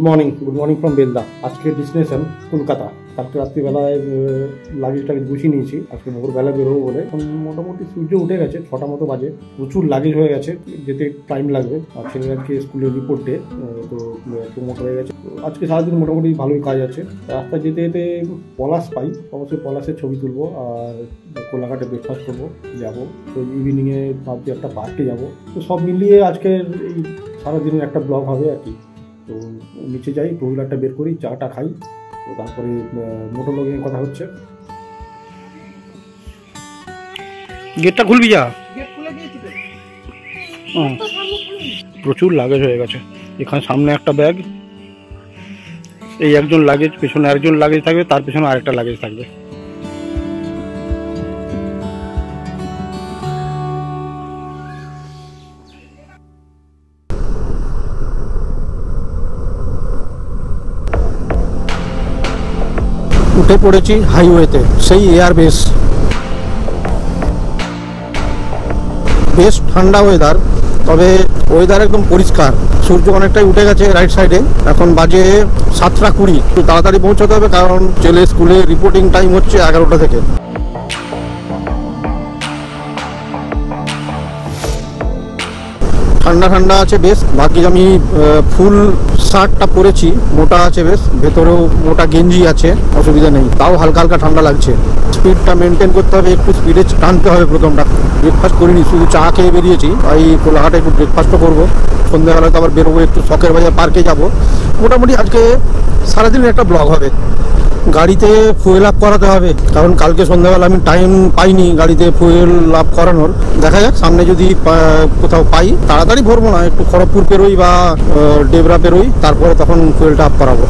Good morning from Belda. আজকে destination Kolkata. কালকে রাত্রিবেলায় লাগেজ টাগেজ গুছিয়ে নিয়েছি, আজকে ভোরবেলা বেরোবো বলে। এখন মোটামুটি সূর্য উঠে গেছে, 6টা মতো বাজে। প্রচুর লাগেজ হয়ে গেছে, যেতে টাইম লাগবে। আর ছেলের আজকে স্কুলের রিপোর্ট ডে, তো একটু মোট হয়ে গেছে। আজকে সারাদিন মোটামুটি ভালোই কাজ আছে। রাস্তায় যেতে যেতে পলাশ পাই, অবশ্যই পলাশের ছবি তুলবো আর কোলাঘাটে ব্রেকফাস্ট করবো, যাবো। তো ইভিনিংয়ে ভাবছি একটা পার্কে যাবো। তো সব মিলিয়ে আজকের এই সারাদিনের একটা ব্লগ হবে আর কি। তো নিচে যাই, টু হুইলারটা বের করি, চাটা খাই, তো তারপরে মোটর লগিয়ে কথা হচ্ছে। গেটটা খুলবি যা। প্রচুর লাগেজ হয়ে গেছে। এখানে সামনে একটা ব্যাগ, এই একজন লাগেজ, পেছনে একজন লাগেজ থাকবে, তার পেছনে আরেকটা লাগেজ থাকবে। উঠে পড়েছি হাইওয়েতে, সেই এয়ারবেস। বেশ ঠান্ডা ওয়েদার, তবে ওয়েদার একদম পরিষ্কার। সূর্য অনেকটাই উঠে গেছে রাইট সাইডে। এখন বাজে 7:20। একটু তাড়াতাড়ি পৌঁছাতে হবে, কারণ ছেলে স্কুলে রিপোর্টিং টাইম হচ্ছে 11টা থেকে। ঠান্ডা ঠান্ডা আছে বেশ। বাকি আমি ফুল শার্টটা পরেছি, মোটা আছে বেশ, ভেতরেও মোটা গেঞ্জি আছে, অসুবিধা নেই। তাও হালকা হালকা ঠান্ডা লাগছে। স্পিডটা মেনটেন করতে হবে, একটু স্পিডে টানতে হবে প্রথমটা। ব্রেকফাস্ট করিনি, শুধু চা খেয়ে বেরিয়েছি। এই কোলাঘাটে একটু ব্রেকফাস্টও করবো। সন্ধ্যাবেলায় তো আবার বেরোবো, একটু শখের বাজার পার্কে যাবো। মোটামুটি আজকে সারাদিনের একটা ব্লগ হবে। গাড়িতে ফুয়েল আপ করাতে হবে, কারণ কালকে সন্ধ্যাবেলা আমি টাইম পাইনি গাড়িতে ফুয়েল আপ করানোর। দেখা যাক, সামনে যদি কোথাও পাই। তাড়াতাড়ি ভরবো না, একটু খড়গপুর পেরোই বা ডেবরা পেরোই, তারপরে তখন ফুয়েলটা আপ করাবো।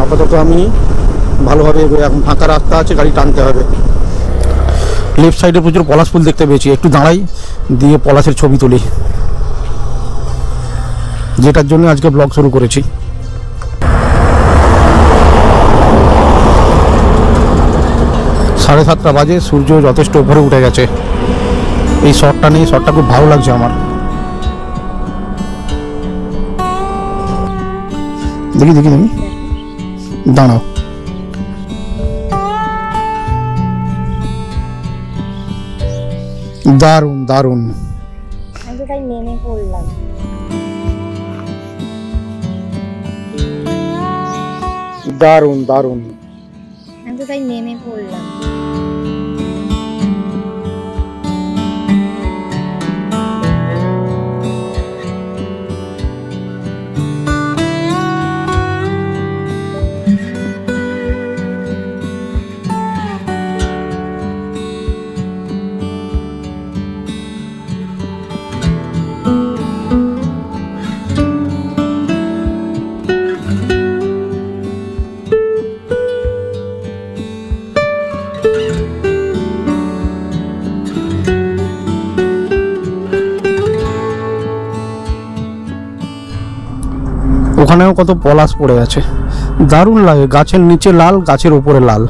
আপাতত আমি ভালোভাবে এখন ফাঁকা রাস্তা আছে, গাড়ি টানতে হবে। লেফট সাইডে প্রচুর পলাশ ফুল দেখতে পেয়েছি, একটু দাঁড়াই, দিয়ে পলাশের ছবি তুলি, যেটার জন্য আজকে ব্লগ শুরু করেছি। সাড়ে 7টা বাজে, সূর্য যথেষ্ট উপরে উঠে গেছে। এই শটটা নেই, শটটা খুব ভালো লাগছে আমার। দেখি দেখি দেখি, দাঁড়াও। দারুণ দারুণ। আমি তাই নেমে পড়লাম। দারুণ দারুণ। আমি তাই নেমে পড়লাম। ওখানেও কত পলাশ পড়ে আছে, দারুণ লাগে। গাছের নিচে লাল, গাছের উপরে লাল।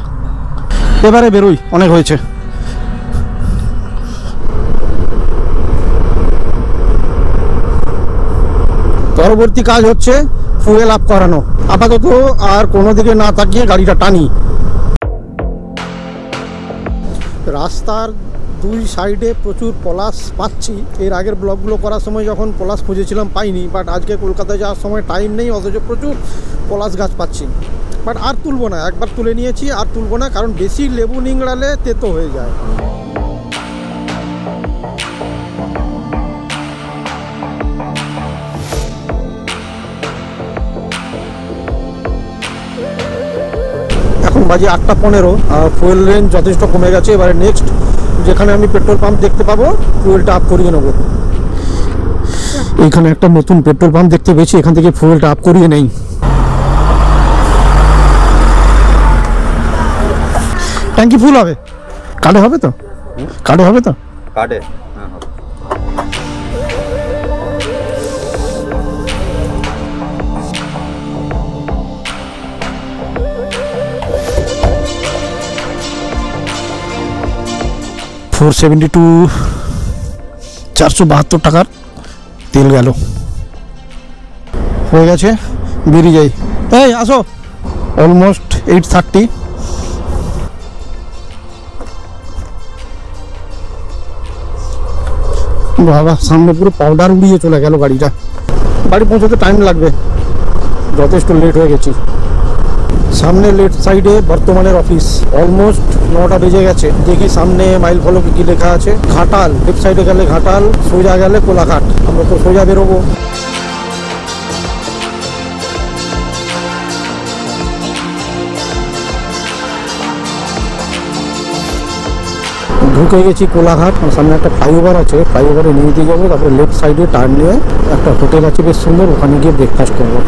এবারে বেরোই, অনেক হয়েছে। পরবর্তী কাজ হচ্ছে ফুয়েল আপ করানো। আপাতত আর কোনো দিকে না তাকিয়ে গাড়িটা টানি। রাস্তার দুই সাইডে প্রচুর পলাশ পাচ্ছি। এর আগের ব্লগগুলো করার সময় যখন পলাশ খুঁজেছিলাম পাইনি, বাট আজকে কলকাতায় যাওয়ার সময় টাইম নেই, অথচ প্রচুর পলাশ গাছ পাচ্ছি। বাট আর তুলবো না, একবার তুলে নিয়েছি, আর তুলবো না, কারণ বেশি লেবু নিংড়ালে তেতো হয়ে যায়। এখন বাজে 8:15, আর ফুয়েল রেঞ্জ যথেষ্ট কমে গেছে। এবারে নেক্সট যেখানে আমি পেট্রোল পাম্প দেখতে পাবো, ফুয়েলটা আপ করিয়ে নেবো। এখানে একটা নতুন পেট্রোল পাম্প দেখতে পেয়েছি, এখান থেকে ফুয়েলটা আপ করিয়ে নেই। ট্যাঙ্কি ফুল হবে? কার্ডে হবে তো? কার্ডে হবে তো? কার্ডে 472 টাকার তেল গেল। হয়ে গেছে বেরিয়ে যাই। এই আসো, অলমোস্ট 8:30। বাবা, সামনে পুরো পাউডার উড়িয়ে চলে গেল গাড়িটা। বাড়ি পৌঁছতে টাইম লাগবে, যথেষ্ট লেট হয়ে গেছি। সামনে লেফট সাইডে বর্তমানের অফিস। অলমোস্ট 9টা বেজে গেছে। দেখি সামনে মাইল ফলকে কি লেখা আছে। ঘাটাল, লেফট সাইডে গেলে ঘাটাল, সোজা গেলে কোলাঘাট। আমরা তো সোজা বেরোবো। ঢুকে গেছি কোলাঘাট। সামনে একটা ফ্লাইওভার আছে, ফ্লাইওভারে নিয়ে দিয়ে যাবো। তারপরে লেফট সাইডে টার্ন নিয়ে একটা হোটেল আছে বেশ সুন্দর, ওখানে গিয়ে ব্রেকফাস্ট করবো।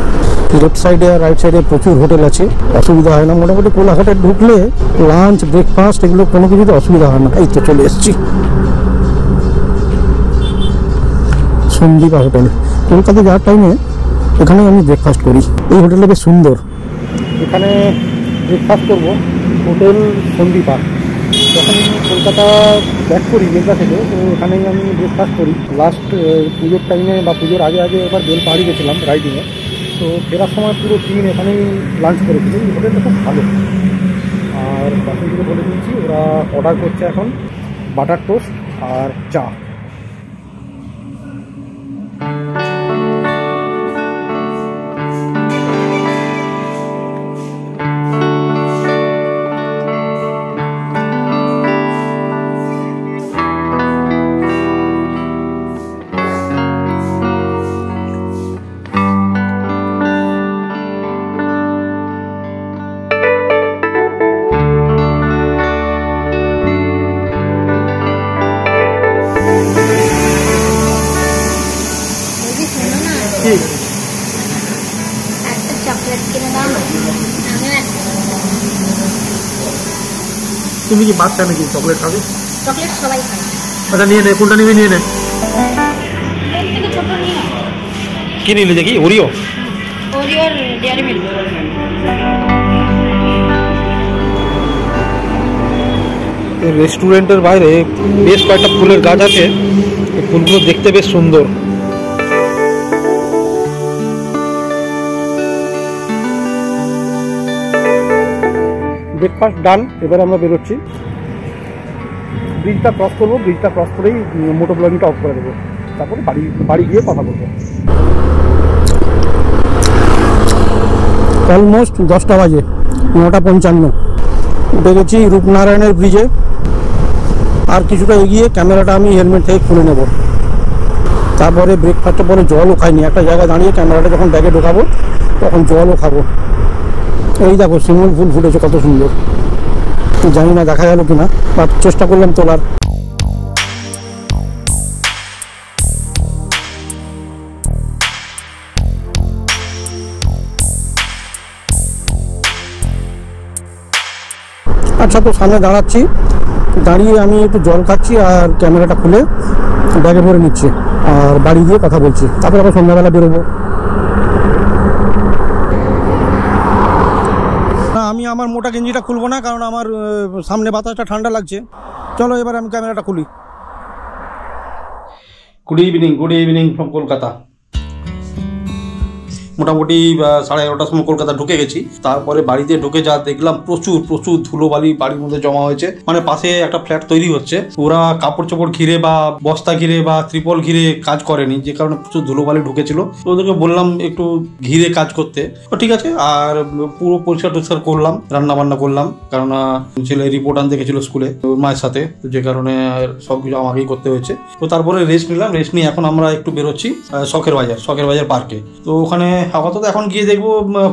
লেফট সাইডে আর রাইট সাইডে প্রচুর হোটেল আছে, অসুবিধা হয় না। মোটামুটি কোলাঘাটে ঢুকলে লাঞ্চ ব্রেকফাস্ট এগুলো কোনো কিছুতে অসুবিধা হয় না। এই তো চলে এসেছি সন্দীপা হোটেল। কলকাতা যাওয়ার টাইমে এখানে আমি ব্রেকফাস্ট করি। এই হোটেলটা বেশ সুন্দর, এখানে ব্রেকফাস্ট করবো। হোটেল সন্দীপা। যখন কলকাতা ব্যাক করি বেলদা থেকে, তো এখানেই আমি ব্রেকফাস্ট করি। লাস্ট পুজোর টাইমে বা পুজোর আগে আগে এবার বেল পাহাড়ি গেছিলাম রাইডিংয়ে, তো ফেরার সময় পুরো দিন এখানেই লাঞ্চ করেছিল। এই হোটেলটা খুব ভালো। আর বাসনগুলো বলে দিচ্ছি, ওরা অর্ডার করছে এখন বাটার টোস্ট আর চা। একটা চকলেট কিনে দাও না। তুমি কি বাচ্চা নাকি চকলেট খাবে? চকলেট সবাই খায়। আচ্ছা নিয়ে নে, কোনটা নিবি নিয়ে নে। থেকে ছোট নিয়ে নাও। কি নিলি দেখি? ওরিও? ওরিওর ডেয়ারি মিল্ক। রেস্টুরেন্টের বাইরে বেশ কয়েকটা ফুলের গাছ আছে, এই ফুলগুলো দেখতে বেশ সুন্দর। ব্রেকফাস্ট ডান, এবার আমরা বেরোচ্ছি। ব্রিজটা ক্রস করবো, ব্রিজটা ক্রস করেই মোটর ব্লগিংটা অফ করে দেবো। তারপরে বাড়ি গিয়ে কথা বলবো। অলমোস্ট 10টা বাজে, 9:55। উঠে গেছি রূপনারায়ণের ব্রিজে। আর কিছুটা এগিয়ে ক্যামেরাটা আমি হেলমেট থেকে খুলে নেব। তারপরে ব্রেকফাস্টের পরে জলও খাইনি। একটা জায়গায় দাঁড়িয়ে ক্যামেরাটা যখন ব্যাগে ঢোকাবো তখন জলও খাবো। এই দেখো শিমুল ফুল ফুটেছে কত সুন্দর। জানি না দেখা গেল কিনা, বাট চেষ্টা করলাম তোলার। আচ্ছা, তো সামনে দাঁড়াচ্ছি, দাঁড়িয়ে আমি একটু জল খাচ্ছি আর ক্যামেরাটা খুলে ব্যাগে ভরে নিচ্ছি। আর বাড়ি গিয়ে কথা বলছি, তারপরে আবার সন্ধ্যাবেলা বেরোবো। না, আমি আমার মোটা গেঞ্জিটা খুলবো না, কারণ আমার সামনে বাতাসটা ঠান্ডা লাগছে। চলো এবার আমি ক্যামেরাটা খুলি। Good evening from Kolkata. মোটামুটি 11:30টার সময় কলকাতা ঢুকে গেছি। তারপরে বাড়িতে ঢুকে যা দেখলাম, প্রচুর প্রচুর ধুলোবালি বাড়ির মধ্যে জমা হয়েছে। মানে পাশে একটা ফ্ল্যাট তৈরি হচ্ছে, ওরা কাপড় চোপড় ঘিরে বা বস্তা ঘিরে বা ত্রিপল ঘিরে কাজ করেনি, যে কারণে প্রচুর ধুলোবালি ঢুকেছিল। তো ওদেরকে বললাম একটু ঘিরে কাজ করতে, তো ঠিক আছে। আর পুরো পরিষ্কার করলাম, রান্না বান্না করলাম, কারণ ছেলে রিপোর্ট আনতে গেছিল স্কুলে ওর মায়ের সাথে, তো যে কারণে সবকিছু আমাকেই করতে হয়েছে। তো তারপরে রেস্ট নিলাম, রেস্ট নিয়ে এখন আমরা একটু বেরোচ্ছি শখের বাজার পার্কে। তো ওখানে আপাতত এখন গিয়ে দেখবো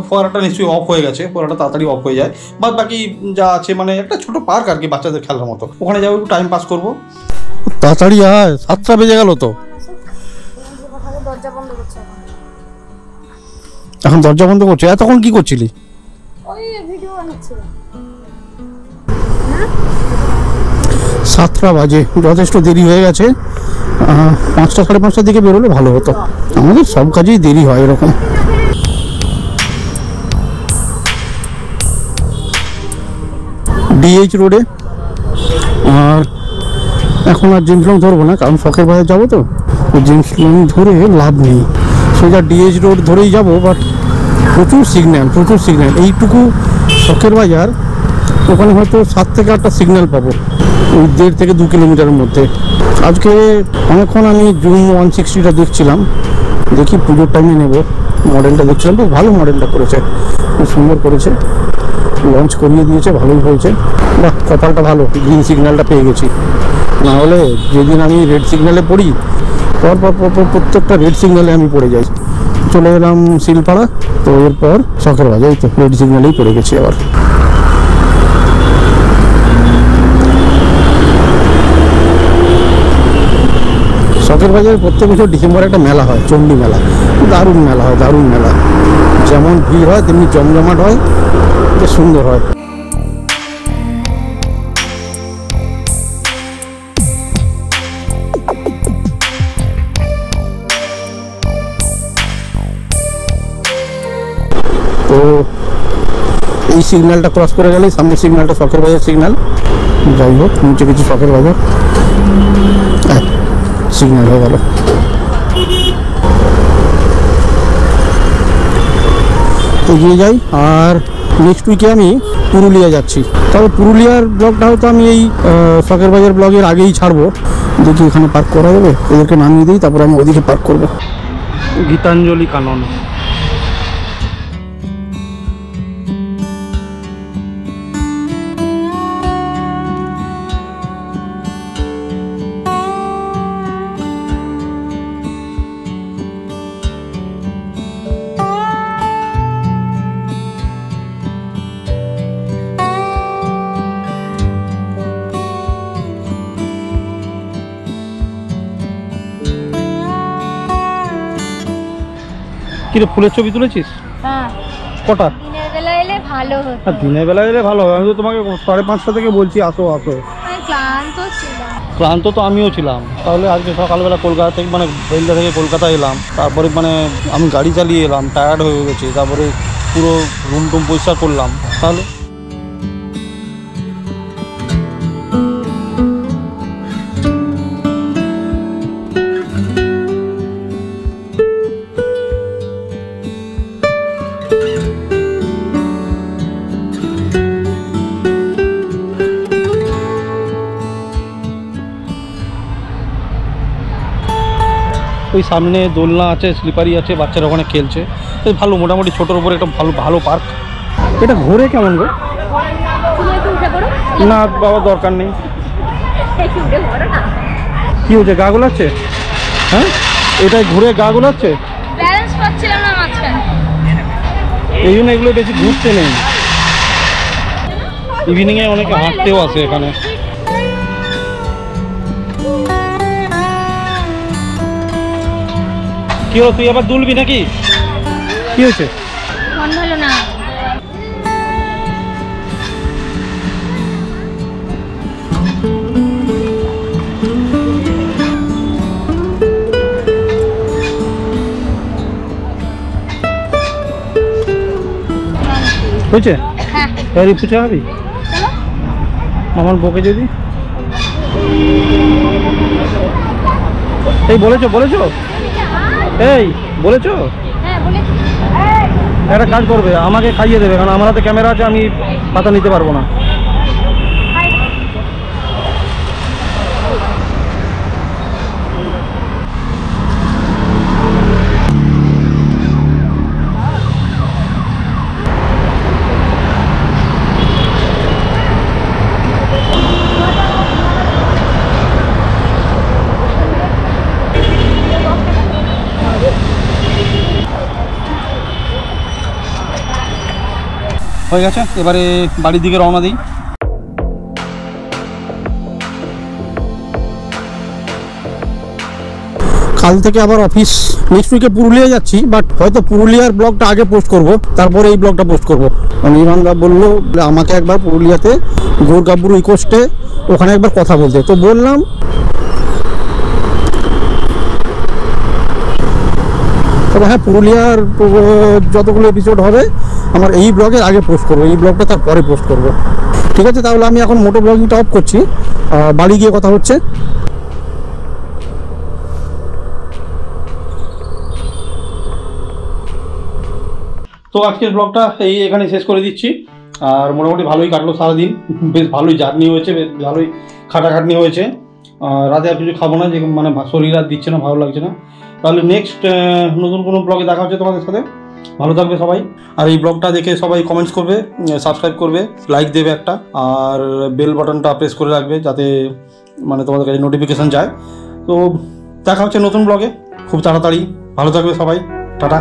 ফোয়ারাটা নিশ্চয়ই অফ হয়ে গেছে, ফোয়ারাটা তাড়াতাড়ি অফ হয়ে যায়। বাদ বাকি যা আছে মানে একটা ছোট পার্ক আর কি, বাচ্চাদের খেলার মতো। ওখানে যাবো, একটু টাইম পাস করবো। তাড়াতাড়ি আয়, 7টা বেজে গেল তো। দরজা বন্ধ করছে এখন দরজা বন্ধ করছে? এতক্ষণ কি করছিলি? ওই ভিডিও বানাচ্ছিলাম। 7টা বাজে, যথেষ্ট দেরি হয়ে গেছে। 5টা 5:30টার দিকে বেরোলে ভালো হতো। আমাদের সব কাজেই দেরি হয় এরকম। ডিএইচ রোডে। আর এখন আর জেমস লং ধরবো না, কারণ শখের বাজার যাবো, তো জেমস লং ধরে লাভ নেই। সোজা ডিএইচ রোড ধরেই যাবো, বাট প্রচুর সিগন্যাল। এইটুকু শখের বাজার, ওখানে হয়তো 7 থেকে 8টা সিগন্যাল পাবো ওই 1.5 থেকে 2 কিলোমিটারের মধ্যে। আজকে অনেকক্ষণ আমি জুম 160টা দেখছিলাম, দেখি পুজোর টাইমে নেব। মডেলটা দেখছিলাম, বেশ ভালো মডেলটা করেছে, খুব সুন্দর করেছে, লঞ্চ করিয়ে দিয়েছে, ভালোই হয়েছে। বাহ, কপালটা ভালো, গ্রিন সিগন্যালটা পেয়ে গেছি। না হলে যেদিন আমি রেড সিগন্যালে পড়ি, পর প্রত্যেকটা রেড সিগন্যালে আমি পড়ে যাই। চলে এলাম শিলপাড়া, তো এরপর শখের বাজার, তো রেড সিগন্যালেই পড়ে গেছি আবার। শখের বাজারে প্রত্যেক বছর ডিসেম্বরে একটা মেলা হয়, চণ্ডী মেলা। দারুণ মেলা হয়, দারুণ মেলা। যেমন ভিড় হয় তেমনি জমজমাট হয়, বেশ সুন্দর হয়। তো এই সিগন্যালটা ক্রস করে গেলেই সামনের সিগন্যালটা শখের বাজার সিগন্যাল। যাই হোক, নিচে কিছু শখের বাজার সিগন্যাল হয়ে গেল। এগিয়ে যাই। আর নেক্সট উইকে আমি পুরুলিয়া যাচ্ছি। তবে পুরুলিয়ার ব্লগটা হয়তো আমি এই শখের বাজার ব্লগের আগেই ছাড়বো। দেখি এখানে পার্ক করা যাবে, এদেরকে নামিয়ে দিই, তারপরে আমি ওদিকে পার্ক করবো। গীতাঞ্জলি কানন। কিরে, ফুলের ছবি তুলেছিস? হ্যাঁ, কটা? দিনের বেলা এলে ভালো হতো। দিনের বেলা এলে ভালো হয়। আমি তো তোমাকে 5:30 থেকে বলছি আসো আসো। আমি ক্লান্ত ছিলাম। ক্লান্ত তো আমিও ছিলাম। তাহলে আজকে সকালবেলা কলকাতা থেকে, মানে বেলদা থেকে কলকাতা এলাম, তারপরে মানে আমি গাড়ি চালিয়ে এলাম, টায়ার্ড হয়ে গেছি, তারপরে পুরো রুম টুম পরিষ্কার করলাম। তাহলে ওই সামনে দোলনা আছে, স্লিপারি আছে, বাচ্চারা ওখানে খেলছে, বেশ ভালো, মোটামুটি ছোটোর উপরে একটা ভালো পার্ক। এটা ঘুরে কেমন গো? না বাবা, দরকার নেই। কি হচ্ছে, গা গোলাচ্ছে? হ্যাঁ, এটাই ঘুরে গা গোলাচ্ছে, ব্যালেন্স পাচ্ছিলাম না মাঝখানে, এই জন্য এগুলো বেশি ঘুরতে নেই। ইভিনিংয়ে অনেকে হাঁটতেও আসে এখানে। কি হলো, তুই আবার দুলবি নাকি? কি হয়েছে? মন ভালো না। হয়েছে? হ্যাঁ, এই পুজো হবি আমার বকে যদি। এই বলেছো এই বলেছো হ্যাঁ বলেছি। একটা কাজ করবে, আমাকে খাইয়ে দেবে, কারণ আমার হাতে ক্যামেরা আছে, আমি পাতা নিতে পারবো না। হয়ে গেছে, এবারে বাড়ির দিকে রওনা দিই। কাল থেকে আবার অফিস। নেক্সট উইকে পুরুলিয়া যাচ্ছি, বাট হয়তো পুরুলিয়ার ব্লগটা আগে পোস্ট করব, তারপরে এই ব্লগটা পোস্ট করব। ইমানদা বললো আমাকে একবার পুরুলিয়াতে গোরগাবুর ইকোস্টে ওখানে একবার কথা বলতে, তো বললাম। তবে হ্যাঁ, পুরুলিয়ার যতগুলো এপিসোড হবে আমার এই ব্লগের আগে পোস্ট করবো, এই ব্লগটা তারপরে পোস্ট করব। ঠিক আছে, তাহলে আমি এখন মোটো ব্লগিংটা অফ করছি, বাড়ি গিয়ে কথা হচ্ছে। তো তো আজকের ব্লগটা এখানে শেষ করে দিচ্ছি। আর মোটামুটি ভালোই কাটলো সারাদিন, বেশ ভালোই জার্নি হয়েছে, বেশ ভালোই খাটাখাটনি হয়েছে। রাতে আর কিছু খাবো না, যে মানে শরীর আর দিচ্ছে না, ভালো লাগছে না। তাহলে নেক্সট নতুন কোনো ব্লগে দেখা হচ্ছে তোমাদের সাথে। ভালো থাকবে সবাই। আর এই ব্লগটা দেখে সবাই কমেন্টস করবে, সাবস্ক্রাইব করবে, লাইক দেবে একটা, আর বেল বাটনটা প্রেস করে রাখবে যাতে মানে তোমাদের কাছে নোটিফিকেশান যায়। তো দেখা হচ্ছে নতুন ব্লগে খুব তাড়াতাড়ি। ভালো থাকবে সবাই, টাটা।